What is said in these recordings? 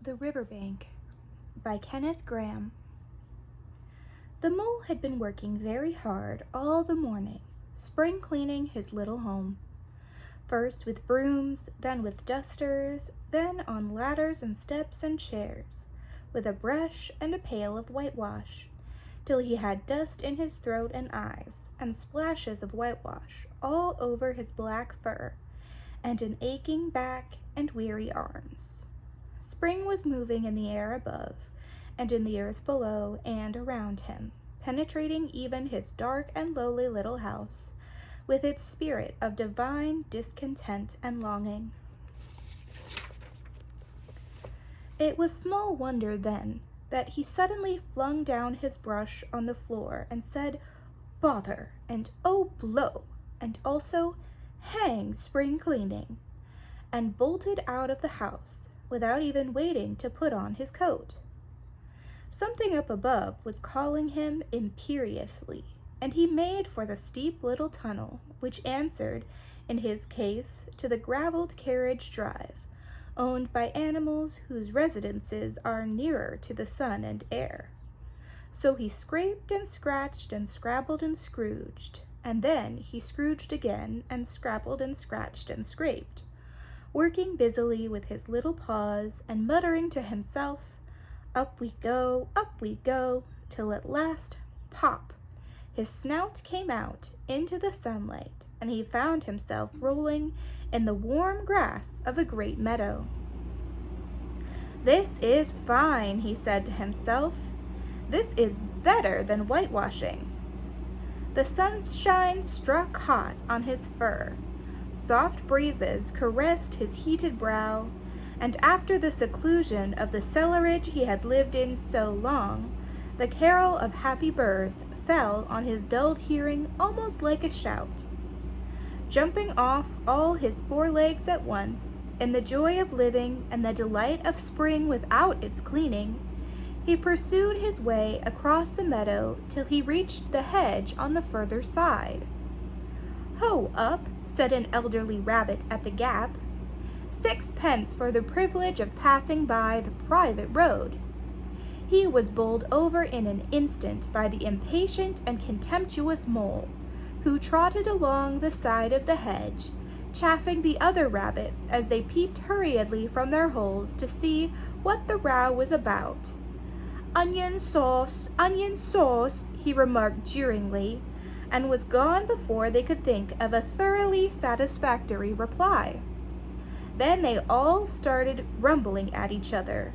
The Riverbank by Kenneth Grahame. The mole had been working very hard all the morning, spring cleaning his little home. First with brooms, then with dusters, then on ladders and steps and chairs, with a brush and a pail of whitewash, till he had dust in his throat and eyes, and splashes of whitewash all over his black fur, and an aching back and weary arms. Spring was moving in the air above, and in the earth below and around him, penetrating even his dark and lowly little house, with its spirit of divine discontent and longing. It was small wonder, then, that he suddenly flung down his brush on the floor and said, "Bother," and "Oh, blow," and also, "Hang spring cleaning," and bolted out of the house, without even waiting to put on his coat. Something up above was calling him imperiously, and he made for the steep little tunnel which answered, in his case, to the gravelled carriage drive, owned by animals whose residences are nearer to the sun and air. So he scraped and scratched and scrabbled and scrooged, and then he scrooged again and scrabbled and scratched and scraped, working busily with his little paws and muttering to himself, up we go, till at last, pop, his snout came out into the sunlight, and he found himself rolling in the warm grass of a great meadow. "This is fine," he said to himself. "This is better than whitewashing." The sunshine struck hot on his fur. Soft breezes caressed his heated brow, and after the seclusion of the cellarage he had lived in so long, the carol of happy birds fell on his dulled hearing almost like a shout. Jumping off all his 4 legs at once, in the joy of living and the delight of spring without its cleaning, he pursued his way across the meadow till he reached the hedge on the further side. "Ho up," said an elderly rabbit at the gap. "6 pence for the privilege of passing by the private road." He was bowled over in an instant by the impatient and contemptuous mole, who trotted along the side of the hedge, chaffing the other rabbits as they peeped hurriedly from their holes to see what the row was about. onion sauce," he remarked jeeringly, and was gone before they could think of a thoroughly satisfactory reply. Then they all started grumbling at each other.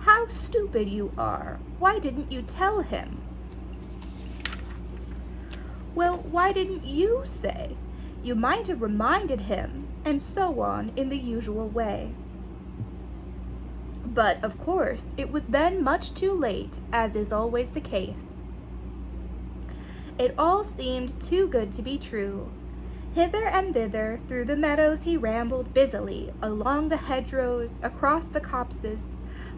"How stupid you are! Why didn't you tell him?" "Well, why didn't you say? You might have reminded him," and so on in the usual way. But, of course, it was then much too late, as is always the case. It all seemed too good to be true. Hither and thither through the meadows he rambled busily, along the hedgerows, across the copses,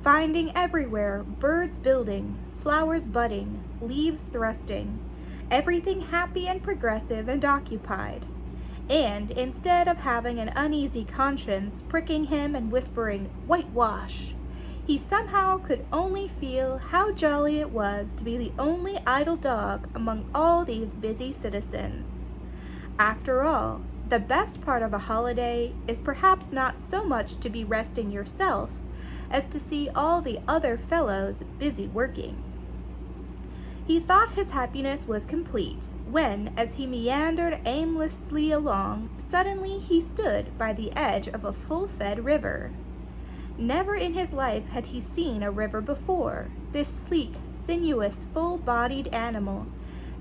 finding everywhere birds building, flowers budding, leaves thrusting, everything happy and progressive and occupied. And instead of having an uneasy conscience pricking him and whispering, "Whitewash," he somehow could only feel how jolly it was to be the only idle dog among all these busy citizens. After all, the best part of a holiday is perhaps not so much to be resting yourself as to see all the other fellows busy working. He thought his happiness was complete when, as he meandered aimlessly along, suddenly he stood by the edge of a full-fed river. Never in his life had he seen a river before, this sleek, sinuous, full-bodied animal,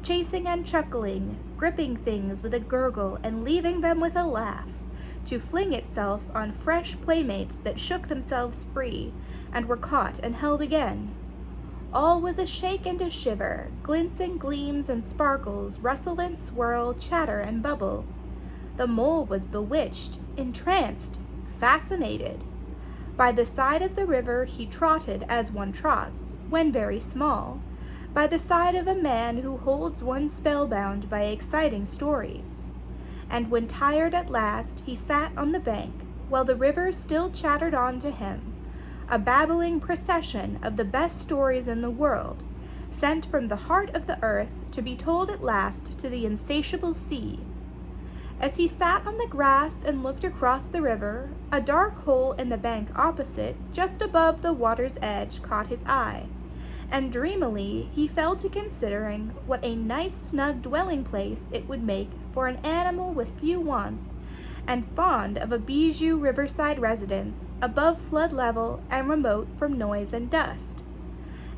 chasing and chuckling, gripping things with a gurgle and leaving them with a laugh, to fling itself on fresh playmates that shook themselves free and were caught and held again. All was a shake and a shiver, glints and gleams and sparkles, rustle and swirl, chatter and bubble. The mole was bewitched, entranced, fascinated. By the side of the river he trotted as one trots, when very small, by the side of a man who holds one spellbound by exciting stories. And when tired at last, he sat on the bank, while the river still chattered on to him, a babbling procession of the best stories in the world, sent from the heart of the earth to be told at last to the insatiable sea. As he sat on the grass and looked across the river, a dark hole in the bank opposite, just above the water's edge, caught his eye, and dreamily he fell to considering what a nice snug dwelling place it would make for an animal with few wants, and fond of a bijou riverside residence, above flood level and remote from noise and dust.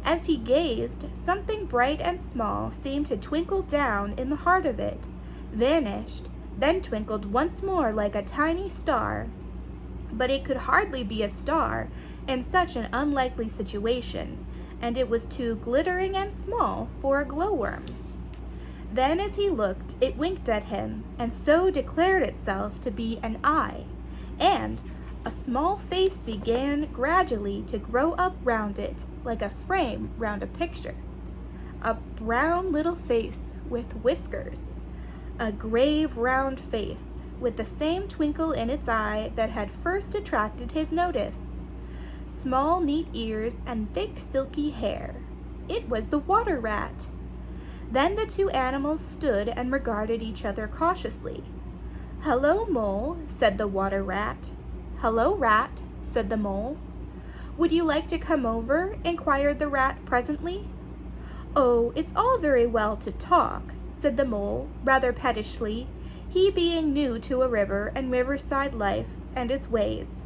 As he gazed, something bright and small seemed to twinkle down in the heart of it, vanished, then twinkled once more like a tiny star. But it could hardly be a star in such an unlikely situation, and it was too glittering and small for a glowworm. Then as he looked, it winked at him, and so declared itself to be an eye, and a small face began gradually to grow up round it, like a frame round a picture. A brown little face with whiskers, a grave round face, with the same twinkle in its eye that had first attracted his notice, small neat ears and thick silky hair. It was the water rat. Then the two animals stood and regarded each other cautiously. "Hello, Mole," said the water rat. "Hello, Rat," said the Mole. "Would you like to come over?" inquired the rat presently. "Oh, it's all very well to talk," said the Mole, rather pettishly, he being new to a river and riverside life and its ways.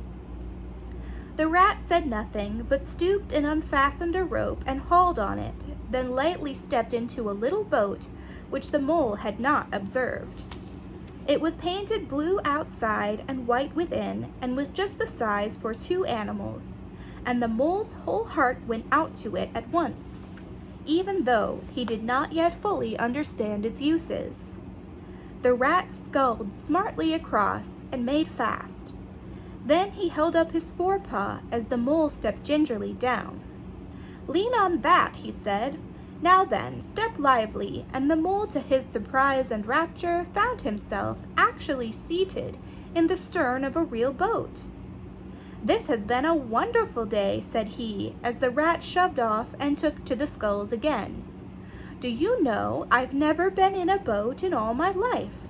The rat said nothing, but stooped and unfastened a rope and hauled on it, then lightly stepped into a little boat which the Mole had not observed. It was painted blue outside and white within, and was just the size for two animals, and the Mole's whole heart went out to it at once, even though he did not yet fully understand its uses. The rat sculled smartly across and made fast. Then he held up his forepaw as the Mole stepped gingerly down. "Lean on that," he said. "Now then, step lively," and the Mole, to his surprise and rapture, found himself actually seated in the stern of a real boat. "This has been a wonderful day," said he, as the rat shoved off and took to the sculls again. "Do you know, I've never been in a boat in all my life."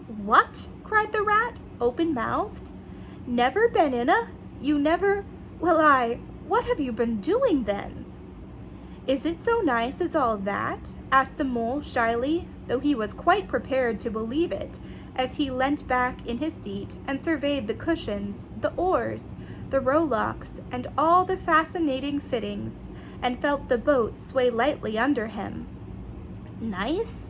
"What?" cried the rat, open-mouthed. "Never been in a? You never? Well, what have you been doing then?" "Is it so nice as all that?" asked the Mole shyly, though he was quite prepared to believe it, as he leant back in his seat and surveyed the cushions, the oars, the rowlocks, and all the fascinating fittings, and felt the boat sway lightly under him. "Nice?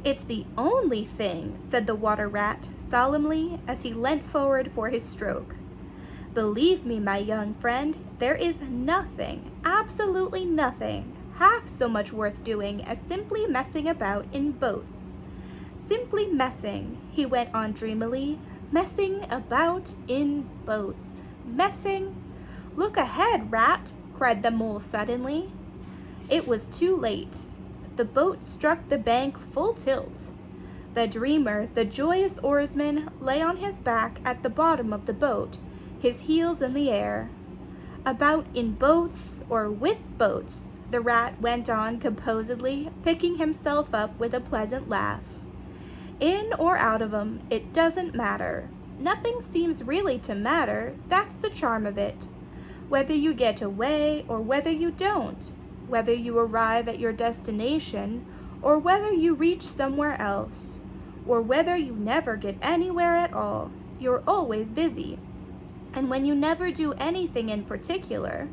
It's the only thing," said the water rat solemnly as he leant forward for his stroke. "Believe me, my young friend, there is nothing, absolutely nothing, half so much worth doing as simply messing about in boats. Simply messing," he went on dreamily, "messing about in boats. Messing—" "Look ahead, Rat!" cried the Mole suddenly. It was too late. The boat struck the bank full tilt. The dreamer, the joyous oarsman, lay on his back at the bottom of the boat, his heels in the air. "About in boats, or with boats," the rat went on composedly, picking himself up with a pleasant laugh. "In or out of 'em, it doesn't matter. Nothing seems really to matter, that's the charm of it. Whether you get away or whether you don't, whether you arrive at your destination or whether you reach somewhere else, or whether you never get anywhere at all, you're always busy. And when you never do anything in particular,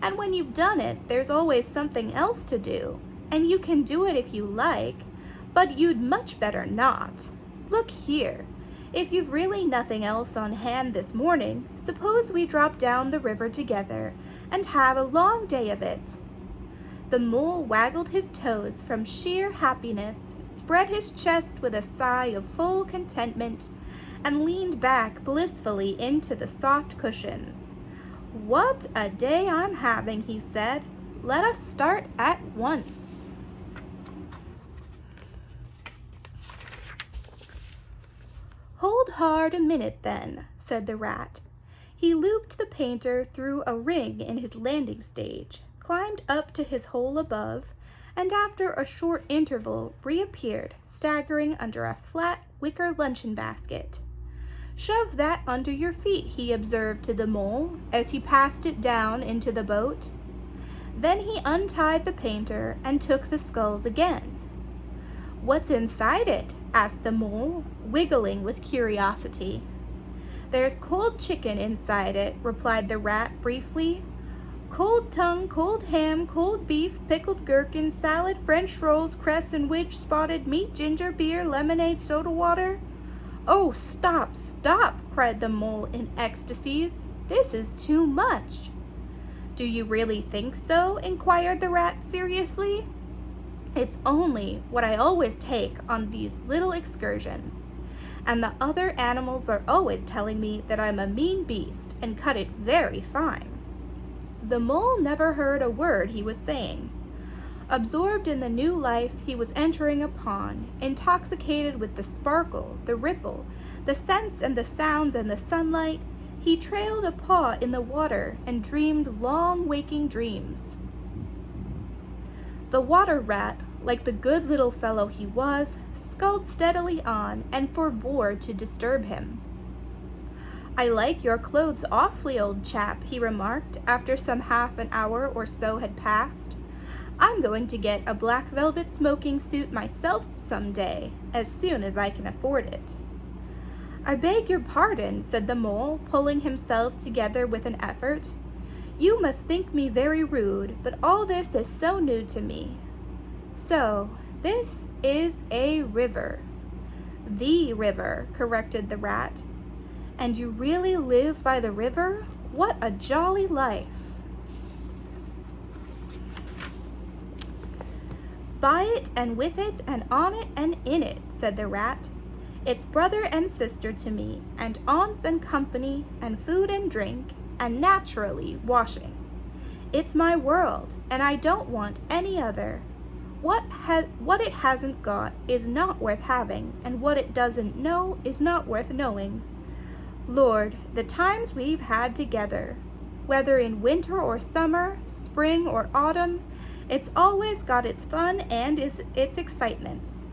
and when you've done it, there's always something else to do, and you can do it if you like, but you'd much better not. Look here, if you've really nothing else on hand this morning, suppose we drop down the river together and have a long day of it." The Mole waggled his toes from sheer happiness, spread his chest with a sigh of full contentment, and leaned back blissfully into the soft cushions. "What a day I'm having," he said. "Let us start at once." "Hold hard a minute then," said the rat. He looped the painter through a ring in his landing stage, climbed up to his hole above, and after a short interval reappeared, staggering under a flat wicker luncheon basket. "Shove that under your feet," he observed to the mole as he passed it down into the boat. Then he untied the painter and took the sculls again. "What's inside it?" asked the mole, wiggling with curiosity. "There's cold chicken inside it," replied the rat briefly. "Cold tongue, cold ham, cold beef, pickled gherkin, salad, French rolls, cress and widge, spotted meat, ginger beer, lemonade, soda water." "Oh, stop, stop!" cried the mole in ecstasies. "This is too much." "Do you really think so?" inquired the rat seriously. "It's only what I always take on these little excursions, and the other animals are always telling me that I'm a mean beast and cut it very fine." The mole never heard a word he was saying. Absorbed in the new life he was entering upon, intoxicated with the sparkle, the ripple, the scents and the sounds and the sunlight, he trailed a paw in the water and dreamed long waking dreams. The water rat, like the good little fellow he was, sculled steadily on and forbore to disturb him. "I like your clothes awfully, old chap," he remarked after some half an hour or so had passed. "I'm going to get a black velvet smoking suit myself some day, as soon as I can afford it." "I beg your pardon," said the mole, pulling himself together with an effort. "You must think me very rude, but all this is so new to me. So, this is a river." "The river," corrected the rat. "And you really live by the river? What a jolly life." "By it and with it and on it and in it," said the rat. "It's brother and sister to me, and aunts and company, and food and drink, and naturally washing. It's my world, and I don't want any other. What it hasn't got is not worth having, and what it doesn't know is not worth knowing. Lord, the times we've had together, whether in winter or summer, spring or autumn, it's always got its fun and its excitements.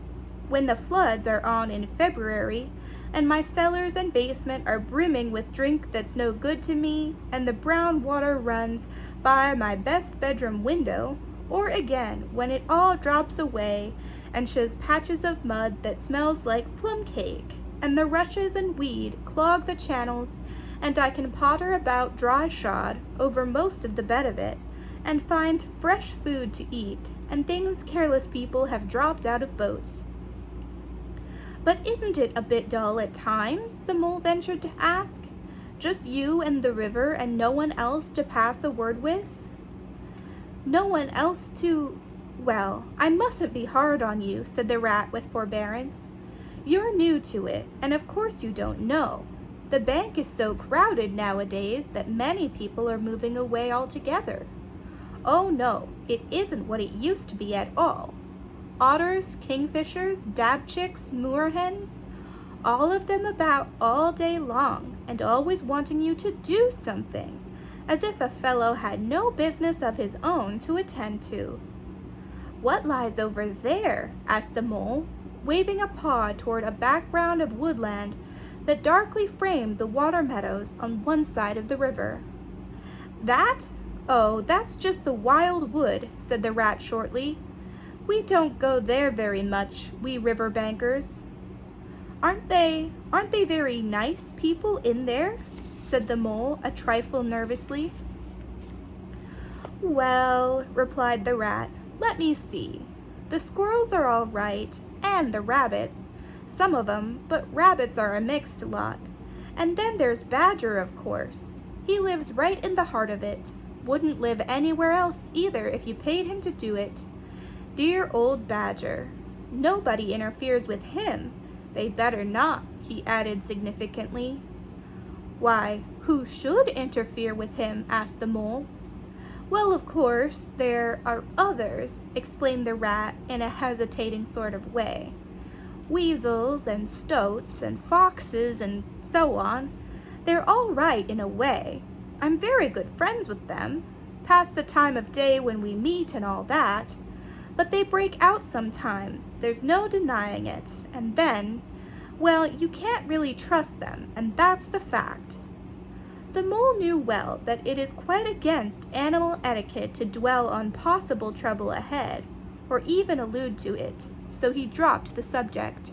When the floods are on in February, and my cellars and basement are brimming with drink that's no good to me, and the brown water runs by my best bedroom window, or again, when it all drops away and shows patches of mud that smells like plum cake, and the rushes and weed clog the channels, and I can potter about dry shod over most of the bed of it, and find fresh food to eat, and things careless people have dropped out of boats." "But isn't it a bit dull at times?" the mole ventured to ask. "Just you and the river and no one else to pass a word with?" "No one else to... Well, I mustn't be hard on you," said the rat with forbearance. "You're new to it, and of course you don't know. The bank is so crowded nowadays that many people are moving away altogether. Oh no, it isn't what it used to be at all. Otters, kingfishers, dabchicks, moorhens, all of them about all day long, and always wanting you to do something, as if a fellow had no business of his own to attend to." "What lies over there?" asked the mole, waving a paw toward a background of woodland that darkly framed the water meadows on one side of the river. "That? Oh, that's just the wild wood," said the rat shortly. "We don't go there very much, we river bankers." Aren't they very nice people in there?" said the mole a trifle nervously. "Well," replied the rat, "let me see. The squirrels are all right, and the rabbits, some of 'em, but rabbits are a mixed lot. And then there's Badger, of course. He lives right in the heart of it. Wouldn't live anywhere else either if you paid him to do it. Dear old Badger. Nobody interferes with him. They better not," he added significantly. "Why, who should interfere with him?" asked the mole. "Well, of course, there are others," explained the rat in a hesitating sort of way. "Weasels and stoats and foxes and so on. They're all right in a way. I'm very good friends with them, past the time of day when we meet and all that. But they break out sometimes, there's no denying it, and then, well, you can't really trust them, and that's the fact. The mole knew well that it is quite against animal etiquette to dwell on possible trouble ahead, or even allude to it, so he dropped the subject.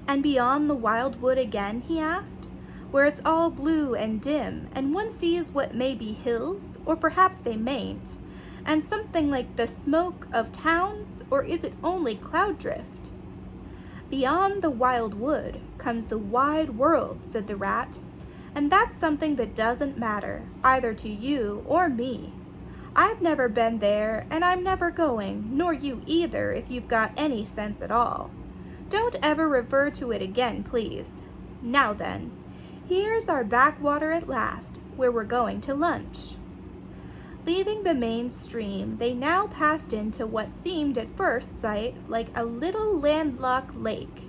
And beyond the wild wood again, he asked, where it's all blue and dim, and one sees what may be hills, or perhaps they mayn't, and something like the smoke of towns, or is it only cloud drift? Beyond the wild wood comes the wide world, said the rat, and that's something that doesn't matter, either to you or me. I've never been there, and I'm never going, nor you either if you've got any sense at all. Don't ever refer to it again, please. Now then, here's our backwater at last, where we're going to lunch. Leaving the main stream, they now passed into what seemed at first sight like a little landlocked lake.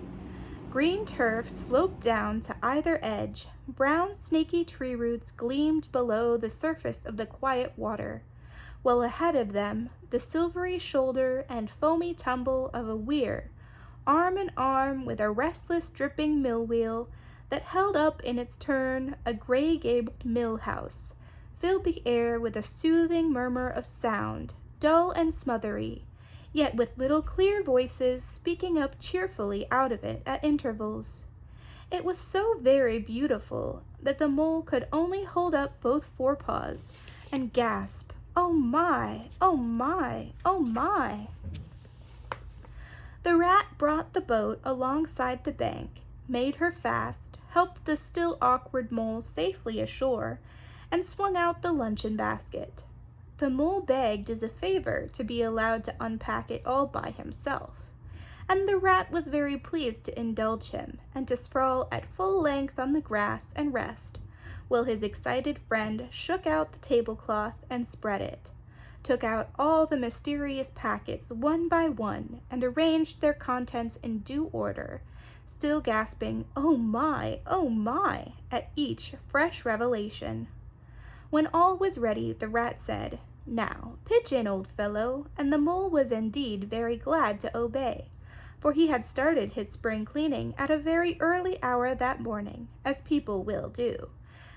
Green turf sloped down to either edge, brown snaky tree roots gleamed below the surface of the quiet water, while ahead of them, the silvery shoulder and foamy tumble of a weir, arm in arm with a restless dripping mill wheel that held up in its turn a gray-gabled mill house, filled the air with a soothing murmur of sound, dull and smothery, yet with little clear voices speaking up cheerfully out of it at intervals. It was so very beautiful that the mole could only hold up both forepaws and gasp, "Oh my, oh my, oh my." The rat brought the boat alongside the bank, made her fast, helped the still awkward mole safely ashore, and swung out the luncheon basket. The mole begged as a favor to be allowed to unpack it all by himself, and the rat was very pleased to indulge him and to sprawl at full length on the grass and rest, while his excited friend shook out the tablecloth and spread it, took out all the mysterious packets one by one, and arranged their contents in due order, still gasping, "Oh my, at each fresh revelation. When all was ready, the rat said, "Now, pitch in, old fellow," and the mole was indeed very glad to obey, for he had started his spring cleaning at a very early hour that morning, as people will do,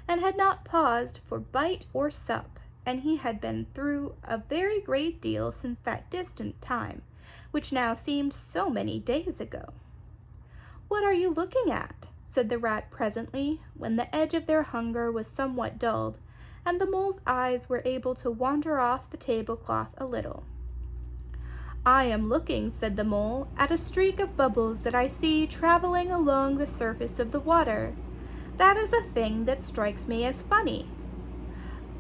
and had not paused for bite or sup, and he had been through a very great deal since that distant time, which now seemed so many days ago. "What are you looking at?" said the rat presently, when the edge of their hunger was somewhat dulled, and the mole's eyes were able to wander off the tablecloth a little. "I am looking," said the mole, "at a streak of bubbles that I see traveling along the surface of the water. That is a thing that strikes me as funny."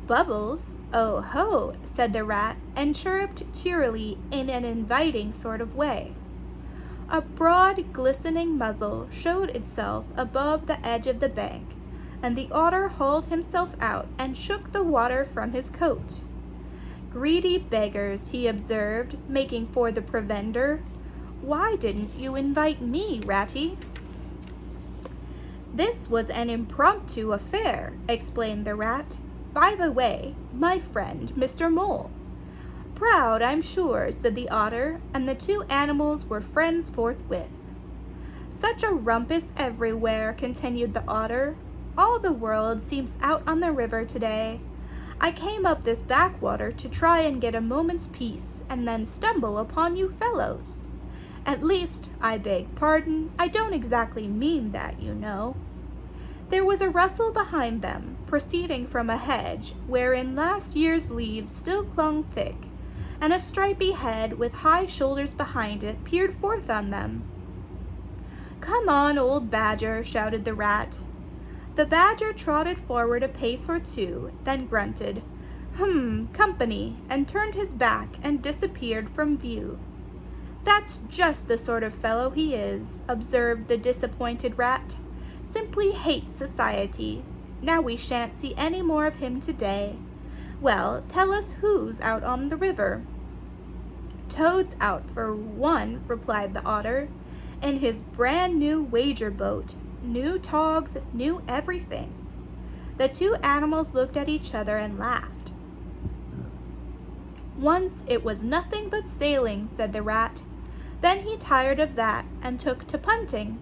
"Bubbles? Oh ho," said the rat, and chirruped cheerily in an inviting sort of way. A broad, glistening muzzle showed itself above the edge of the bank, and the otter hauled himself out and shook the water from his coat. "Greedy beggars," he observed, making for the provender. "Why didn't you invite me, Ratty?" "This was an impromptu affair," explained the rat. "By the way, my friend, Mr. Mole." "Proud, I'm sure," said the otter, and the two animals were friends forthwith. "Such a rumpus everywhere," continued the otter. "All the world seems out on the river today. I came up this backwater to try and get a moment's peace, and then stumble upon you fellows. At least, I beg pardon, I don't exactly mean that, you know." There was a rustle behind them, proceeding from a hedge wherein last year's leaves still clung thick, and a stripy head with high shoulders behind it peered forth on them. "Come on, old badger," shouted the rat. The badger trotted forward a pace or two, then grunted, company," and turned his back and disappeared from view. "That's just the sort of fellow he is," observed the disappointed rat. "Simply hates society. Now we shan't see any more of him today. Well, tell us who's out on the river." "Toad's out for one," replied the otter, "in his brand new wager boat. new togs, new everything. The two animals looked at each other and laughed. Once it was nothing but sailing, said the rat. Then he tired of that and took to punting.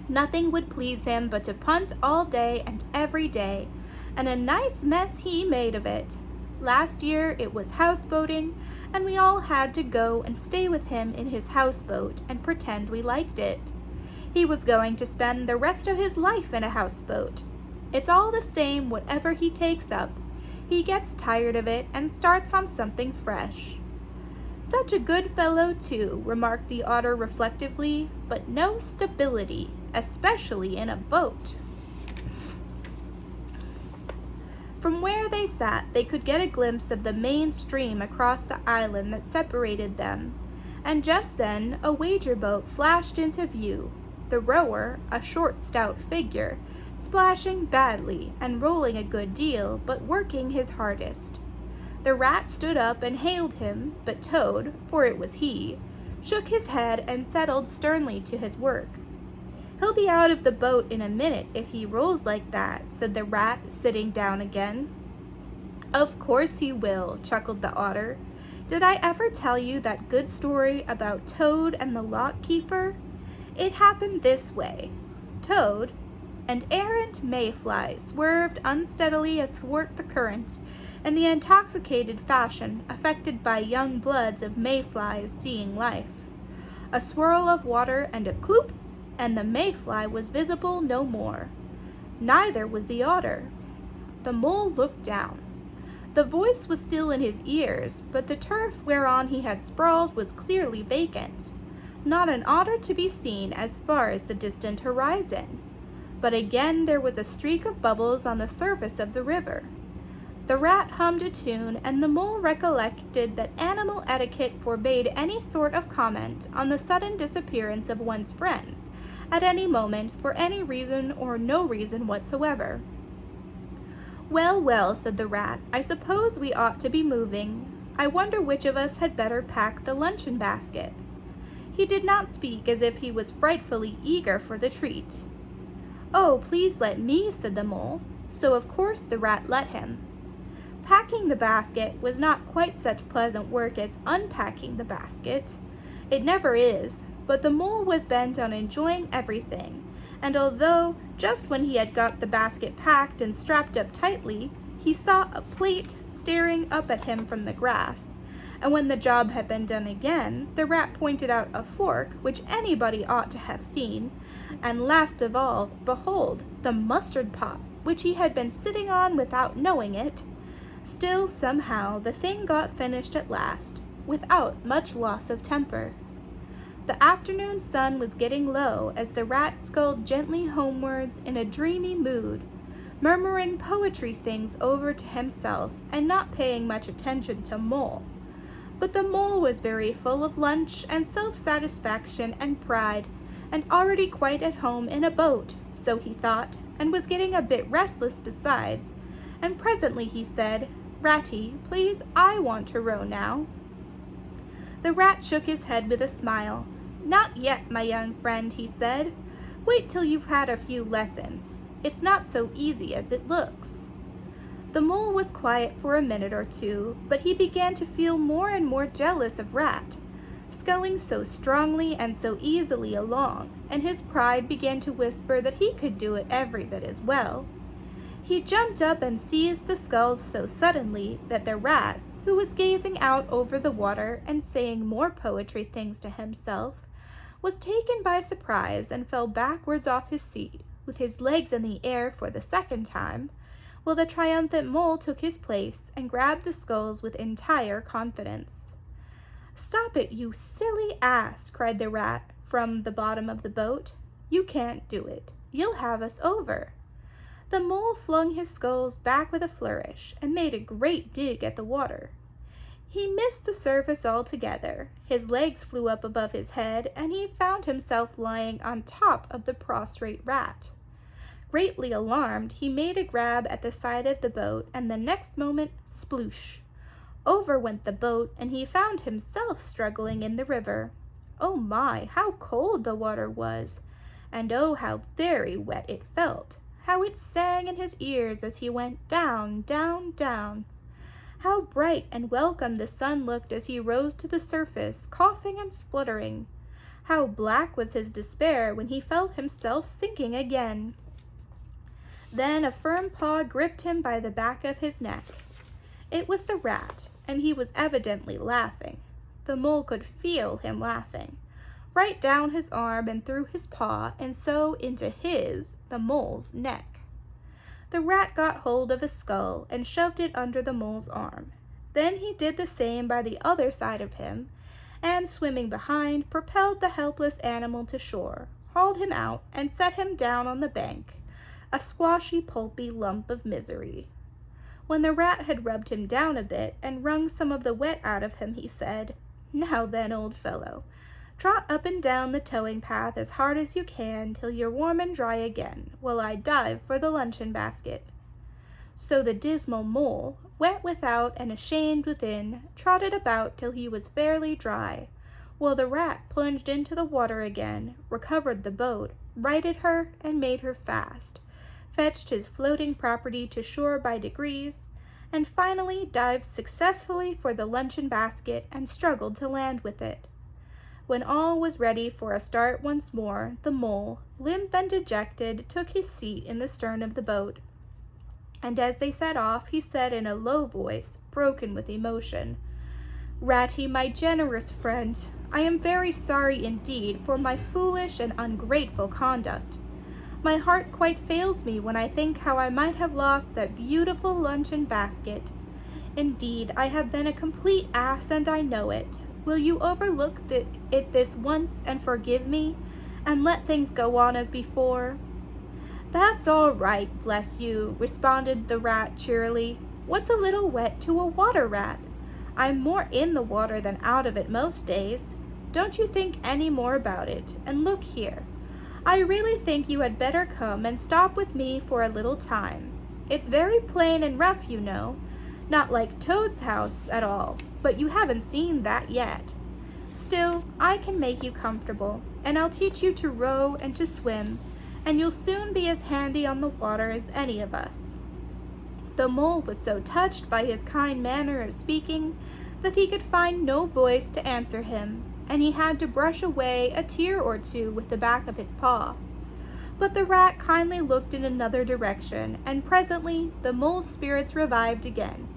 Nothing would please him but to punt all day and every day, and a nice mess he made of it. Last year it was houseboating, and we all had to go and stay with him in his houseboat and pretend we liked it. He was going to spend the rest of his life in a houseboat. It's all the same whatever he takes up. He gets tired of it and starts on something fresh. Such a good fellow, too, remarked the otter reflectively, but no stability, especially in a boat. From where they sat, they could get a glimpse of the main stream across the island that separated them, and just then a wager boat flashed into view. The rower, a short, stout figure, splashing badly and rolling a good deal, but working his hardest. The rat stood up and hailed him, but Toad, for it was he, shook his head and settled sternly to his work. He'll be out of the boat in a minute if he rolls like that, said the rat, sitting down again. Of course he will, chuckled the otter. Did I ever tell you that good story about Toad and the lock keeper? It happened this way. Toad, an errant mayfly, swerved unsteadily athwart the current, in the intoxicated fashion affected by young bloods of mayflies seeing life. A swirl of water and a cloop, and the mayfly was visible no more. Neither was the otter. The mole looked down. The voice was still in his ears, but the turf whereon he had sprawled was clearly vacant. Not an otter to be seen as far as the distant horizon. But again there was a streak of bubbles on the surface of the river. The rat hummed a tune, and the mole recollected that animal etiquette forbade any sort of comment on the sudden disappearance of one's friends, at any moment, for any reason or no reason whatsoever. Well, well, said the rat, I suppose we ought to be moving. I wonder which of us had better pack the luncheon basket. He did not speak as if he was frightfully eager for the treat. Oh, please let me, said the mole. So of course the rat let him. Packing the basket was not quite such pleasant work as unpacking the basket. It never is, but the mole was bent on enjoying everything, and although just when he had got the basket packed and strapped up tightly, he saw a plate staring up at him from the grass, and when the job had been done again, the rat pointed out a fork which anybody ought to have seen, and last of all, behold, the mustard pot, which he had been sitting on without knowing it. Still, somehow, the thing got finished at last, without much loss of temper. The afternoon sun was getting low as the rat sculled gently homewards in a dreamy mood, murmuring poetry things over to himself and not paying much attention to Mole. But the mole was very full of lunch and self-satisfaction and pride, and already quite at home in a boat, so he thought, and was getting a bit restless besides, and presently he said, Ratty, please, I want to row now. The rat shook his head with a smile. Not yet, my young friend, he said. Wait till you've had a few lessons. It's not so easy as it looks. The mole was quiet for a minute or two, but he began to feel more and more jealous of Rat, sculling so strongly and so easily along, and his pride began to whisper that he could do it every bit as well. He jumped up and seized the sculls so suddenly that the rat, who was gazing out over the water and saying more poetry things to himself, was taken by surprise and fell backwards off his seat, with his legs in the air for the second time, while the triumphant mole took his place and grabbed the sculls with entire confidence. Stop it, you silly ass, cried the rat from the bottom of the boat. You can't do it. You'll have us over. The mole flung his sculls back with a flourish and made a great dig at the water. He missed the surface altogether. His legs flew up above his head, and he found himself lying on top of the prostrate rat. Greatly alarmed, he made a grab at the side of the boat, and the next moment, sploosh! Over went the boat, and he found himself struggling in the river. Oh my, how cold the water was! and oh, how very wet it felt! How it sang in his ears as he went down, down, down! How bright and welcome the sun looked as he rose to the surface, coughing and spluttering! How black was his despair when he felt himself sinking again! Then a firm paw gripped him by the back of his neck. It was the rat, and he was evidently laughing. The mole could feel him laughing, right down his arm and through his paw, and so into the mole's neck. The rat got hold of his skull and shoved it under the mole's arm. Then he did the same by the other side of him, and swimming behind, propelled the helpless animal to shore, hauled him out, and set him down on the bank, a squashy, pulpy lump of misery. When the rat had rubbed him down a bit and wrung some of the wet out of him, he said, "Now then, old fellow, trot up and down the towing path as hard as you can till you're warm and dry again, while I dive for the luncheon basket." So the dismal mole, wet without and ashamed within, trotted about till he was fairly dry, while the rat plunged into the water again, recovered the boat, righted her, and made her fast, fetched his floating property to shore by degrees, and finally dived successfully for the luncheon basket and struggled to land with it. When all was ready for a start once more, the mole, limp and dejected, took his seat in the stern of the boat. And as they set off, he said in a low voice, broken with emotion, "Ratty, my generous friend, I am very sorry indeed for my foolish and ungrateful conduct. My heart quite fails me when I think how I might have lost that beautiful luncheon basket. Indeed, I have been a complete ass, and I know it. Will you overlook it this once and forgive me, and let things go on as before?" "That's all right, bless you," responded the rat cheerily. "What's a little wet to a water rat? I'm more in the water than out of it most days. Don't you think any more about it, and look here. I really think you had better come and stop with me for a little time. It's very plain and rough, you know, not like Toad's house at all, but you haven't seen that yet. Still, I can make you comfortable, and I'll teach you to row and to swim, and you'll soon be as handy on the water as any of us." The mole was so touched by his kind manner of speaking that he could find no voice to answer him, and he had to brush away a tear or two with the back of his paw. But the rat kindly looked in another direction, and presently the mole's spirits revived again,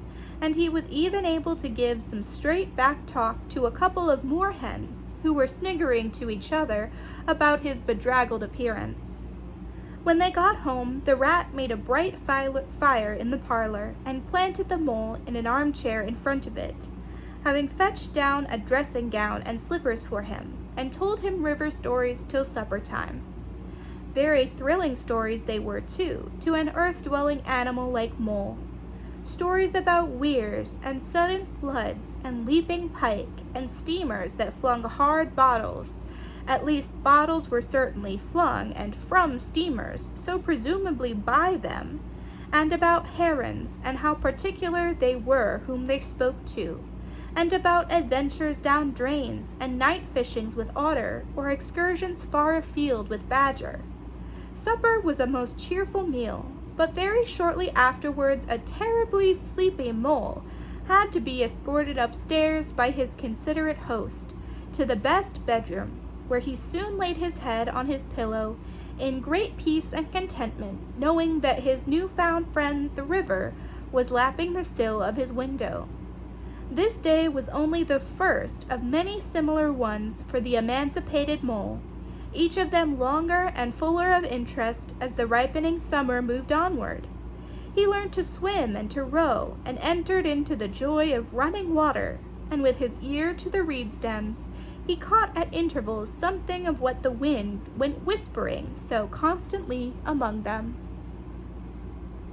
and he was even able to give some straight-back talk to a couple of moor-hens who were sniggering to each other about his bedraggled appearance. When they got home, the rat made a bright fire in the parlor and planted the mole in an armchair in front of it, having fetched down a dressing gown and slippers for him, and told him river stories till supper time. Very thrilling stories they were, too, to an earth-dwelling animal like mole. Stories about weirs and sudden floods and leaping pike and steamers that flung hard bottles. At least bottles were certainly flung and from steamers, so presumably by them, and about herons and how particular they were whom they spoke to, and about adventures down drains and night fishings with otter or excursions far afield with badger. Supper was a most cheerful meal, but very shortly afterwards a terribly sleepy mole had to be escorted upstairs by his considerate host to the best bedroom, where he soon laid his head on his pillow in great peace and contentment, knowing that his new-found friend the river was lapping the sill of his window. This day was only the first of many similar ones for the emancipated mole, each of them longer and fuller of interest as the ripening summer moved onward. He learned to swim and to row, and entered into the joy of running water, and with his ear to the reed stems, he caught at intervals something of what the wind went whispering so constantly among them.